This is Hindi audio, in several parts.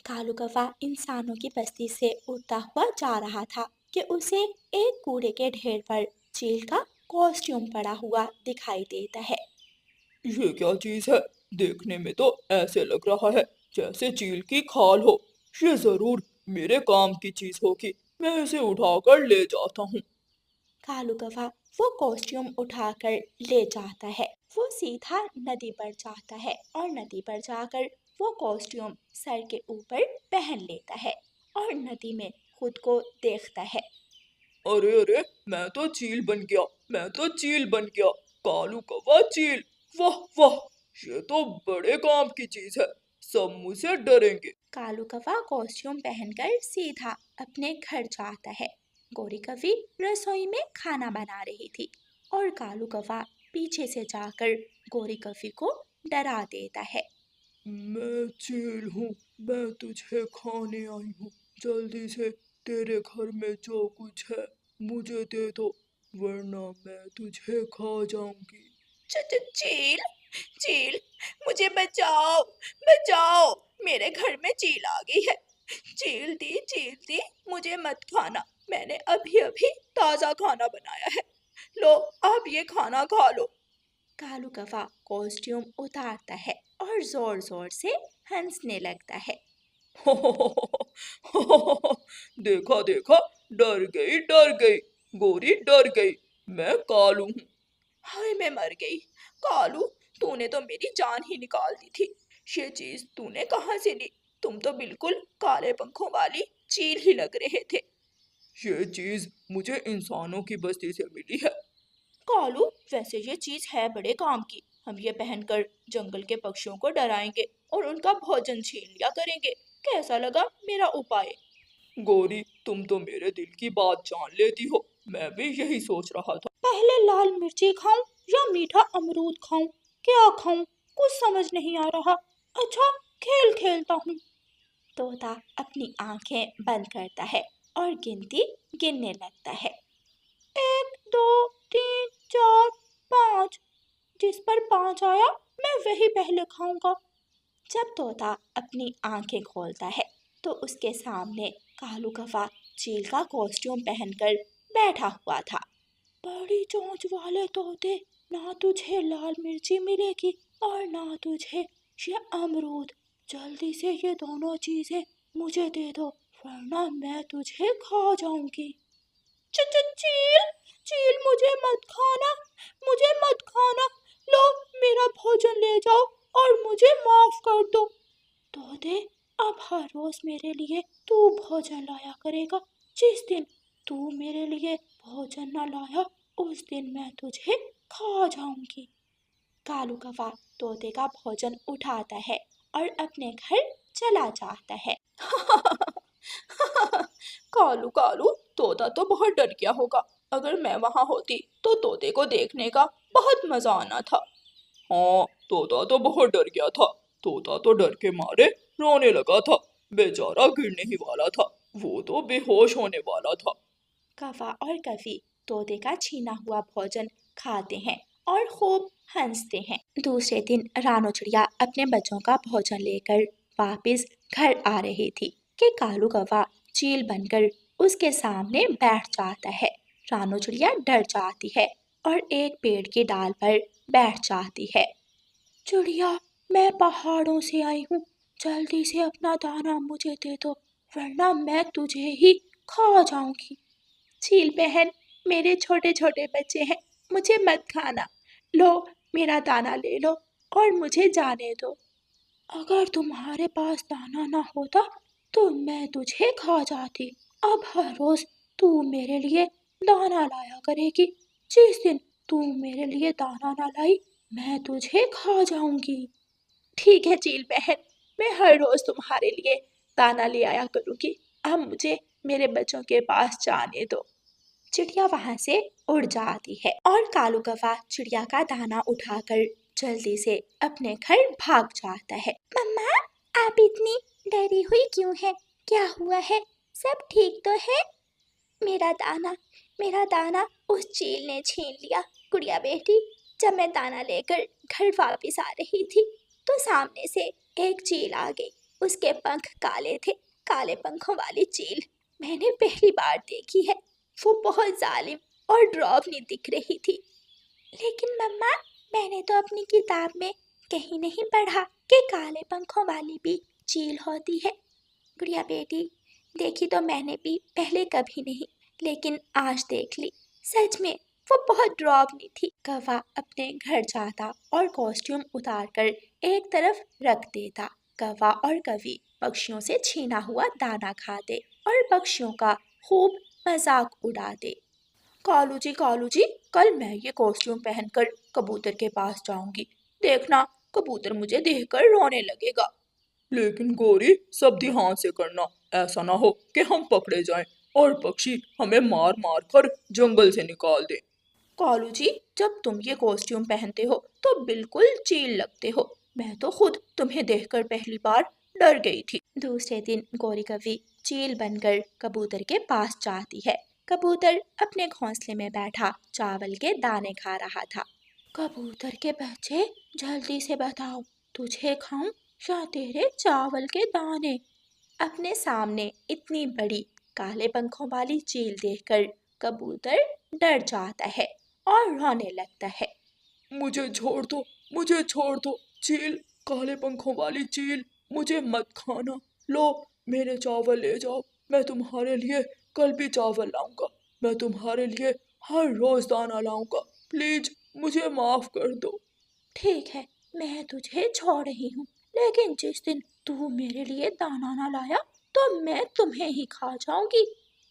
कालू कौवा इंसानों की बस्ती से उड़ता हुआ जा रहा था कि उसे एक कूड़े के ढेर पर चील का कॉस्ट्यूम पड़ा हुआ दिखाई देता है। ये क्या चीज है? देखने में तो ऐसे लग रहा है जैसे चील की खाल हो। ये जरूर मेरे काम की चीज होगी। मैं इसे उठाकर ले जाता हूँ। कालू कौवा वो कॉस्ट्यूम उठाकर ले जाता है। वो सीधा नदी पर जाता है और नदी पर जाकर वो कॉस्ट्यूम सर के ऊपर पहन लेता है और नदी में खुद को देखता है। अरे अरे, मैं तो चील बन गया। मैं तो चील बन गया। कालू कौवा चील। वाह वाह, ये तो बड़े काम की चीज है। सब मुझसे डरेंगे। कालू कौवा कॉस्ट्यूम पहनकर सीधा अपने घर जाता है। गोरी कौवी रसोई में खाना बना रही थी और कालू कौवा पीछे से जाकर गोरी कौवी को डरा देता है। मैं चील हूँ। मैं तुझे खाने आई हूँ। जल्दी से तेरे घर में जो कुछ है मुझे दे दो, वरना मैं तुझे खा जाऊंगी। चील चील, मुझे बचाओ बचाओ, मेरे घर में चील आ गई है। चील दी, मुझे मत खाना। मैंने अभी अभी ताजा खाना बनाया है। लो, आप ये खाना खा लो। कालू कौवा कॉस्ट्यूम उतारता है और जोर जोर से हंसने लगता है। देखा देखा, डर गई डर गई। गोरी डर गई। मैं कालू हूँ। हाय, मैं मर गई। कालू, तूने तो मेरी जान ही निकाल दी थी। ये चीज तूने कहाँ से ली? तुम तो बिल्कुल काले पंखों वाली चील ही लग रहे थे। ये चीज मुझे इंसानों की बस्ती से मिली है। कालू, वैसे ये चीज है बड़े काम की। हम ये पहनकर जंगल के पक्षियों को डराएंगे और उनका भोजन छीन लिया करेंगे। कैसा लगा मेरा उपाय? गोरी, तुम तो मेरे दिल की बात जान लेती हो। मैं भी यही सोच रहा था। पहले लाल मिर्ची खाऊं या मीठा अमरूद खाऊं? क्या खाऊं? कुछ समझ नहीं आ रहा। अच्छा, खेल खेलता हूँ। तोता अपनी आंखें बंद करता है और गिनती गिनने लगता है। 1 2 3 4 5। जिस पर 5 आया मैं वही पहले खाऊंगा। जब तोता अपनी आंखें खोलता है तो उसके सामने कालू कौवा चील का कॉस्ट्यूम पहनकर बैठा हुआ था। बड़ी चोंच वाले तोते, ना तुझे लाल मिर्ची मिलेगी और ना तुझे ये अमरूद। जल्दी से ये दोनों चीजें मुझे दे दो, वरना मैं तुझे खा जाऊंगी। चील चील, मुझे मत खाना, मुझे मत खाना। लो, मेरा भोजन ले जाओ और मुझे माफ कर दो। तोते, अब हर रोज मेरे लिए तू भोजन लाया करेगा। जिस दिन तू मेरे लिए भोजन न लाया, उस दिन मैं तुझे खा जाऊंगी। कालू कौवा तोते का भोजन उठाता है और अपने घर चला जाता है। कालू कालू, तोता तो बहुत डर गया होगा। अगर मैं वहां होती तो तोते को देखने का बहुत मजा आना था। हाँ, तोता तो बहुत डर गया था। तोता तो डर के मारे रोने लगा था। बेचारा गिरने ही वाला था। वो तो बेहोश होने वाला था। कौवा और कवि तोते का छीना हुआ भोजन खाते हैं और खूब हंसते हैं। दूसरे दिन रानो चिड़िया अपने बच्चों का भोजन लेकर वापस घर आ रही थी कि कालू कौवा चील बनकर उसके सामने बैठ जाता है। रानो चिड़िया डर जाती है और एक पेड़ की डाल पर बैठ जाती है। चिड़िया, मैं पहाड़ों से आई हूँ। जल्दी से अपना दाना मुझे दे दो, वरना मैं तुझे ही खा जाऊंगी। चील बहन, मेरे छोटे छोटे बच्चे हैं, मुझे मत खाना। लो, मेरा दाना ले लो और मुझे जाने दो। अगर तुम्हारे पास दाना ना होता तो मैं तुझे खा जाती। अब हर रोज तू मेरे लिए दाना लाया करेगी। जिस दिन तू मेरे लिए दाना ना लाई, मैं तुझे खा जाऊंगी। ठीक है चील बहन, मैं हर रोज तुम्हारे लिए दाना ले आया करूंगी। अब मुझे मेरे बच्चों के पास जाने दो। चिड़िया वहां से उड़ जाती है और कालू कौवा चिड़िया का दाना उठाकर जल्दी से अपने घर भाग जाता है। मम्मा, आप इतनी डरी हुई क्यों हैं? क्या हुआ है? सब ठीक तो है? मेरा दाना, मेरा दाना उस चील ने छीन लिया। गुड़िया बेटी, जब मैं दाना लेकर घर वापस आ रही थी तो सामने से एक चील आ गई। उसके पंख काले थे, काले पंखों वाली चील मैंने पहली बार देखी है। वो बहुत जालिम और डरावनी दिख रही थी। लेकिन मम्मा, मैंने तो अपनी किताब में कहीं नहीं पढ़ा कि काले पंखों वाली भी चील होती है। गुड़िया बेटी, देखी तो मैंने भी पहले कभी नहीं, लेकिन आज देख ली। सच में वो बहुत डरावनी थी। कौवा अपने घर जाता और कॉस्ट्यूम उतारकर एक तरफ रख देता। कौवा और कवि पक्षियों से छीना हुआ दाना खाते और पक्षियों का खूब मजाक उड़ाते। कालू जी, कल मैं ये कॉस्ट्यूम पहनकर कबूतर के पास जाऊंगी। देखना, कबूतर मुझे देखकर रोने लगेगा। लेकिन गौरी, सब ध्यान से करना, ऐसा ना हो कि हम पकड़े जाएं और पक्षी हमें मार मार कर जंगल से निकाल दे। कालू जी, जब तुम ये कॉस्ट्यूम पहनते हो तो बिल्कुल चील लगते हो। मैं तो खुद तुम्हें देखकर पहली बार डर गई थी। दूसरे दिन गौरी कवि चील बनकर कबूतर के पास जाती है। कबूतर अपने घोंसले में बैठा चावल के दाने खा रहा था। कबूतर के बच्चे, जल्दी से बताओ, तुझे खाऊं या तेरे चावल के दाने? अपने सामने इतनी बड़ी काले पंखों वाली चील देखकर कबूतर डर जाता है और रोने लगता है। मुझे छोड़ दो, मुझे छोड़ दो, चील, काले पंखों वाली चील, मुझे मत खाना। लो, मेरे चावल ले जाओ। मैं तुम्हारे लिए कल भी चावल लाऊंगा। मैं तुम्हारे लिए हर रोज दाना लाऊंगा। प्लीज मुझे माफ कर दो। ठीक है, मैं तुझे छोड़ रही हूँ, लेकिन जिस दिन तू मेरे लिए दाना ना लाया तो मैं तुम्हें ही खा जाऊंगी।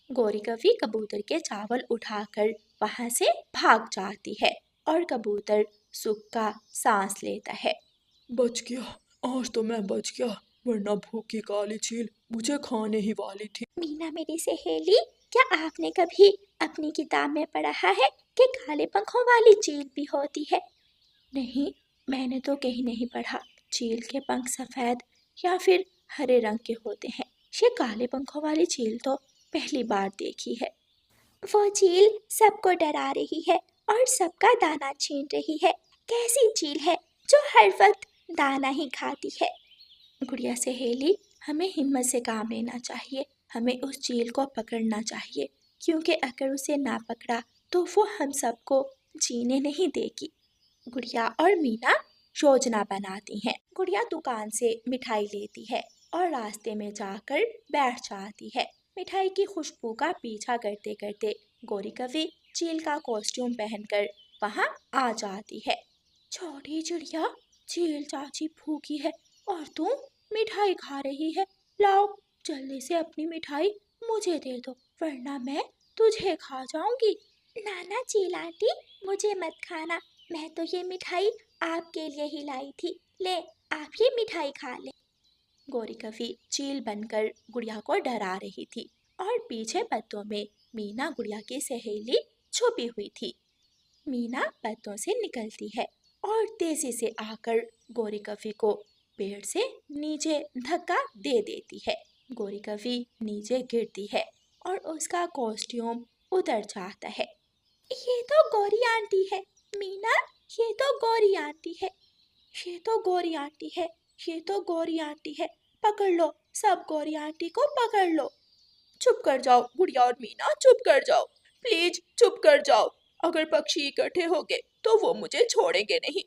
गौरी कवि कबूतर के चावल उठाकर वहां से भाग जाती है और कबूतर सुख का सांस लेता है। बच गया, आज तो मैं बच गया, वरना भूखी काली चील मुझे खाने ही वाली थी। मीना मेरी सहेली, क्या आपने कभी अपनी किताब में पढ़ा है कि काले पंखों वाली चील भी होती है? नहीं, मैंने तो कहीं नहीं पढ़ा। चील के पंख सफेद या फिर हरे रंग के होते हैं। ये काले पंखों वाली चील तो पहली बार देखी है। वो चील सबको डरा रही है और सबका दाना छीन रही है। कैसी चील है जो हर वक्त दाना ही खाती है? गुड़िया सहेली, हमें हिम्मत से काम लेना चाहिए। हमें उस चील को पकड़ना चाहिए, क्योंकि अगर उसे ना पकड़ा तो वो हम सबको जीने नहीं देगी। गुड़िया और मीना योजना बनाती हैं। गुड़िया दुकान से मिठाई लेती है और रास्ते में जाकर बैठ जाती है। मिठाई की खुशबू का पीछा करते करते गौरी कवि चील का कॉस्ट्यूम पहनकर वहां आ जाती है। छोटी चिड़िया, चील चाची भूखी है और तू मिठाई खा रही है। लाओ, जल्दी से अपनी मिठाई मुझे दे दो, वरना मैं तुझे खा जाऊंगी। नाना चील आंटी, मुझे मत खाना। मैं तो ये मिठाई आपके लिए ही लाई थी। ले, आप ये मिठाई खा ले। गौरी कवि चील बनकर गुड़िया को डरा रही थी और पीछे पत्तों में मीना गुड़िया की सहेली छुपी हुई थी। मीना पत्तों से निकलती है और तेजी से आकर गौरी कवि को पेड़ से नीचे धक्का दे देती है। गौरी कवि नीचे गिरती है और उसका कॉस्ट्यूम उतर जाता है। ये तो गौरी आंटी है, मीना, ये तो गौरी आंटी है, ये तो गौरी आंटी है, ये तो गौरी आंटी है। पकड़ लो, सब गौरी आंटी को पकड़ लो। चुप कर जाओ गुड़िया और मीना, चुप कर जाओ, प्लीज चुप कर जाओ। अगर पक्षी इकट्ठे हो गए तो वो मुझे छोड़ेंगे नहीं।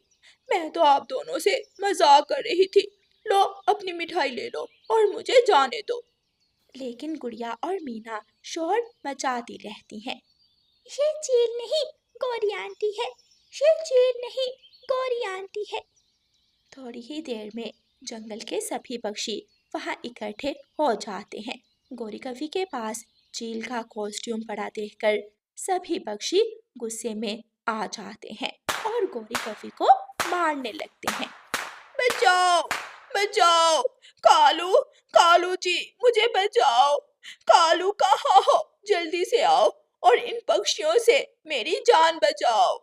मैं तो आप दोनों से मजाक कर रही थी। लो, अपनी मिठाई ले लो और मुझे जाने दो। लेकिन गुड़िया और मीना शोर मचाती रहती हैं। ये चील नहीं, गौरी आंटी है। ये चील नहीं, गौरी आंटी है। थोड़ी ही देर में जंगल के सभी पक्षी वहां इकट्ठे हो जाते हैं। गौरी कवि के पास चील का कॉस्ट्यूम पड़ा देखकर सभी पक्षी गुस्से में आ जाते हैं और गौरी कवि को मारने लगते हैं। बचाओ, बचाओ, कालू, कालू जी, मुझे बचाओ। कालू कहाँ हो? जल्दी से आओ और इन पक्षियों से मेरी जान बचाओ।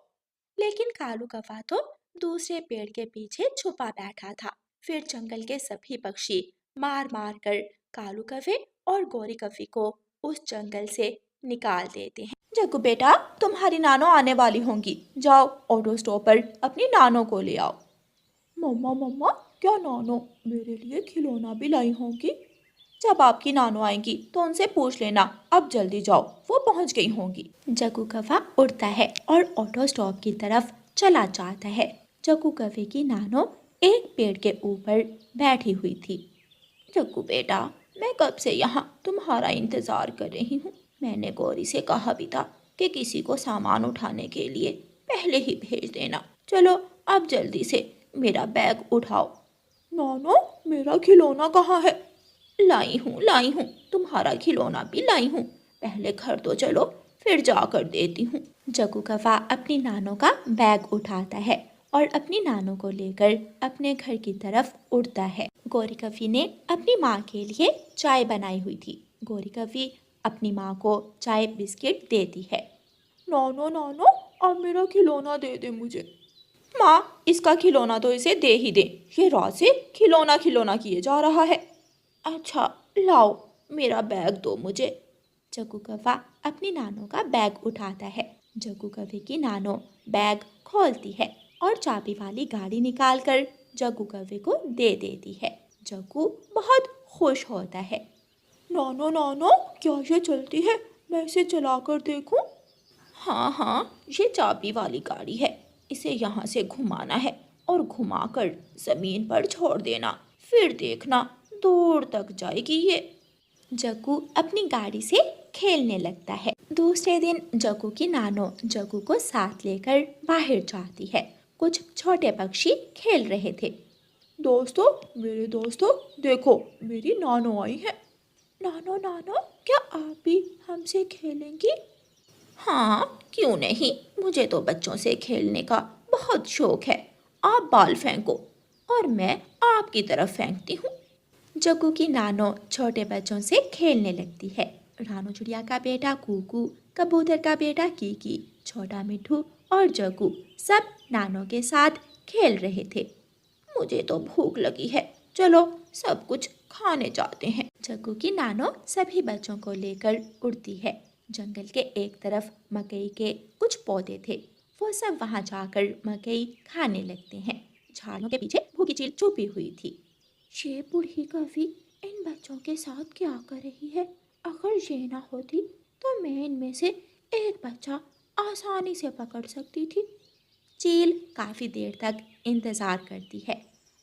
लेकिन कालू कौवा तो दूसरे पेड़ के पीछे छुपा बैठा था। फिर जंगल के सभी पक्षी मार मार कर कालू कौवे और गौरी कवि को उस जंगल से निकाल देते हैं। जग्गू बेटा, तुम्हारी नानो आने वाली होंगी। जाओ, ऑटो स्टॉप पर अपनी नानो को ले आओ। मम्मा मम्मा, क्या नानो मेरे लिए खिलौना भी लाई होंगी? जब आपकी नानो आएंगी तो उनसे पूछ लेना, अब जल्दी जाओ, वो पहुंच गई होंगी। जग्गू कौवा उड़ता है और ऑटो स्टॉप की तरफ चला जाता है। जग्गू कौवे की नानो एक पेड़ के ऊपर बैठी हुई थी। जग्गू बेटा, मैं कब से यहाँ तुम्हारा इंतजार कर रही हूँ। मैंने गौरी से कहा भी था कि किसी को सामान उठाने के लिए पहले ही भेज देना। चलो अब जल्दी से मेरा बैग उठाओ। नानो, मेरा खिलौना कहाँ है? लाई हूँ, तुम्हारा खिलौना भी लाई हूँ। पहले घर तो चलो, फिर जाकर देती हूँ। जग्गू कौवा अपनी नानो का बैग उठाता है और अपनी नानो को लेकर अपने घर की तरफ उड़ता है। गौरी कौवी ने अपनी माँ के लिए चाय बनाई हुई थी। गौरी कौवी अपनी माँ को चाय बिस्किट देती है। नानो नानो, अब मेरा खिलौना दे दे मुझे। माँ, इसका खिलौना तो इसे दे ही दे, ये रात से खिलौना खिलौना किए जा रहा है। अच्छा लाओ, मेरा बैग दो मुझे। जग्गू कौवा अपनी नानो का बैग उठाता है। जग्गू कौवे की नानो बैग खोलती है और चाबी वाली गाड़ी निकालकर जग्गू कौवे को दे देती है। जग्गू बहुत खुश होता है। नानो नानो, क्या ये चलती है? मैं इसे चलाकर देखूं? हाँ हाँ, ये चाबी वाली गाड़ी है। इसे यहाँ से घुमाना है और घुमाकर जमीन पर छोड़ देना, फिर देखना दूर तक जाएगी ये। जग्गू अपनी गाड़ी से खेलने लगता है। दूसरे दिन जग्गू की नानो जग्गू को साथ लेकर बाहर जाती है। कुछ छोटे पक्षी खेल रहे थे। दोस्तों, मेरे दोस्तों, देखो मेरी नानो आई है। नानो नानो, क्या आप भी हमसे खेलेंगी? हाँ, क्यों नहीं, मुझे तो बच्चों से खेलने का बहुत शौक है। आप बाल फेंको और मैं आपकी तरफ फेंकती हूँ। जग्गू की नानो छोटे बच्चों से खेलने लगती है। रानू चिड़िया का बेटा कूकू, कबूतर का बेटा कीकी, छोटा मिठू और जग्गू सब नानो के साथ खेल रहे थे। मुझे तो भूख लगी है, चलो सब कुछ खाने जाते हैं। जग्गू की नानो सभी बच्चों को लेकर उड़ती है। जंगल के एक तरफ मकई के कुछ पौधे थे। वो सब वहां जाकर मकई खाने लगते हैं। झाड़ों के पीछे भूखी चील छुपी हुई थी। ये बूढ़ी कौवी इन बच्चों के साथ क्या कर रही है? अगर ये ना होती तो मैं इनमें से एक बच्चा आसानी से पकड़ सकती थी। चील काफी देर तक इंतजार करती है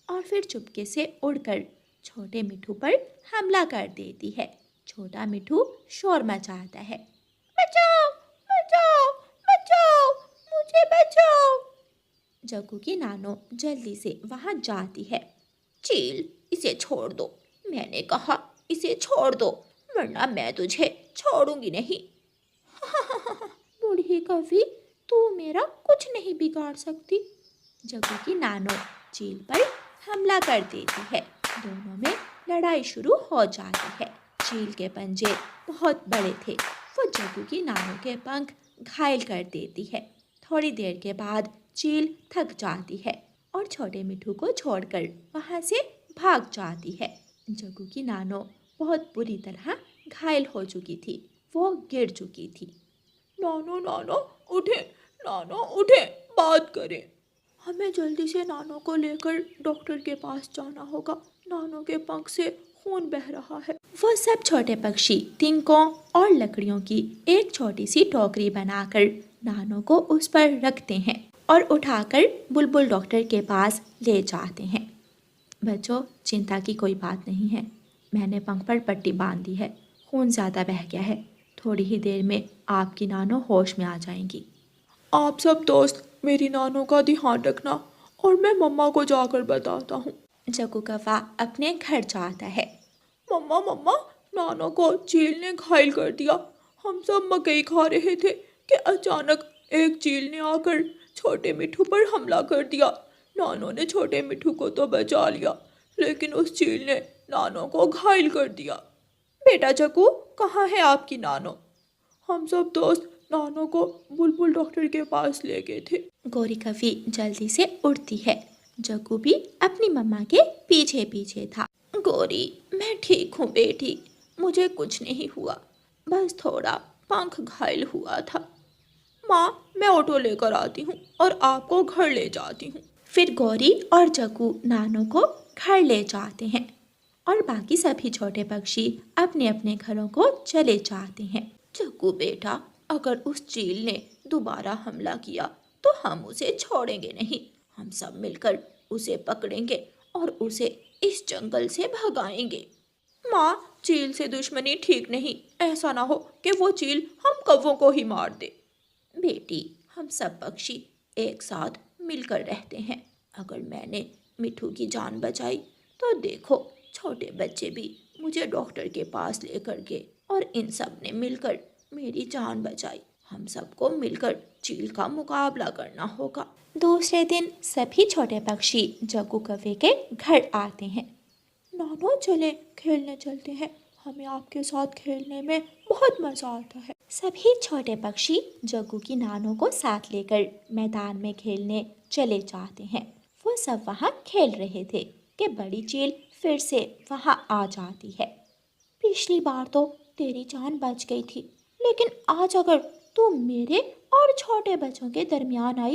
और फिर चुपके से उड़कर छोटे मिठू पर हमला कर देती है। छोटा मिठू शोर मचाता है। बचाओ, बचाओ, बचाओ, मुझे बचाओ। जग्गू की नानो जल्दी से वहां जाती है। चील, इसे छोड़ दो, मैंने कहा इसे छोड़ दो, वरना मैं तुझे छोड़ूंगी नहीं। बूढ़ी कौवी, तू मेरा कुछ नहीं बिगाड़ सकती। जग्गू की नानो चील पर हमला कर देती है। दोनों में लड़ाई शुरू हो जाती है। चील के पंजे बहुत बड़े थे। वो जग्गू की नानो के पंख घायल कर देती है। थोड़ी देर के बाद चील थक जाती है और छोटे मिठू को छोड़कर वहां से भाग जाती है। जग्गू की नानो बहुत बुरी तरह घायल हो चुकी थी। वो गिर चुकी थी। नानो नानो उठे, नानो उठे, बात करें। हमें जल्दी से नानो को लेकर डॉक्टर के पास जाना होगा। नानो के पंख से खून बह रहा है। वो सब छोटे पक्षी तिनकों और लकड़ियों की एक छोटी सी टोकरी बनाकर नानो को उस पर रखते हैं और उठाकर बुलबुल डॉक्टर के पास ले जाते हैं। बच्चों, चिंता की कोई बात नहीं है। मैंने पंख पर पट्टी बांध दी है। खून ज़्यादा बह गया है। थोड़ी ही देर में आपकी नानो होश में आ जाएंगी। आप सब दोस्त मेरी नानो का ध्यान रखना और मैं मम्मा को जाकर बताता हूँ। जग्गू कौवा अपने घर जाता है। मम्मा मम्मा, नानो को चील ने घायल कर दिया। हम सब मकई खा रहे थे कि अचानक एक चील ने आकर छोटे मिठू पर हमला कर दिया। नानो ने छोटे मिठू को तो बचा लिया, लेकिन उस चील ने नानो को घायल कर दिया। बेटा जग्गू, कहाँ है आपकी नानो? हम सब दोस्त नानो को बुलबुल डॉक्टर के पास ले गए थे। गौरी कौवी जल्दी से उड़ती है। जग्गू भी अपनी मम्मा के पीछे पीछे था। गौरी, मैं ठीक हूँ बेटी, मुझे कुछ नहीं हुआ, बस थोड़ा पंख घायल हुआ था। माँ, मैं ऑटो लेकर आती हूँ और आपको घर ले जाती हूँ। फिर गौरी और जग्गू नानू को घर ले जाते हैं और बाकी सभी छोटे पक्षी अपने अपने घरों को चले जाते हैं। जग्गू बेटा, अगर उस चील ने दोबारा हमला किया तो हम उसे छोड़ेंगे नहीं। हम सब मिलकर उसे पकड़ेंगे और उसे इस जंगल से भगाएंगे। माँ, चील से दुश्मनी ठीक नहीं। ऐसा ना हो कि वो चील हम कौवों को ही मार दे। बेटी, हम सब पक्षी एक साथ मिलकर रहते हैं। अगर मैंने मिठू की जान बचाई तो देखो, छोटे बच्चे भी मुझे डॉक्टर के पास लेकर गए और इन सब ने मिलकर मेरी जान बचाई। हम सबको मिलकर चील का मुकाबला करना होगा। दूसरे दिन सभी छोटे पक्षी जग्गू कौवे के घर आते हैं। नानो, चले खेलने चलते हैं। हमें आपके साथ खेलने में बहुत मज़ा आता है। सभी छोटे पक्षी जग्गू की नानो को साथ लेकर मैदान में खेलने चले जाते हैं। वो सब वहाँ खेल रहे थे कि बड़ी चील फिर से वहाँ आ जाती है। पिछली बार तो तेरी जान बच गई थी, लेकिन आज अगर तू मेरे और छोटे बच्चों के दरमियान आई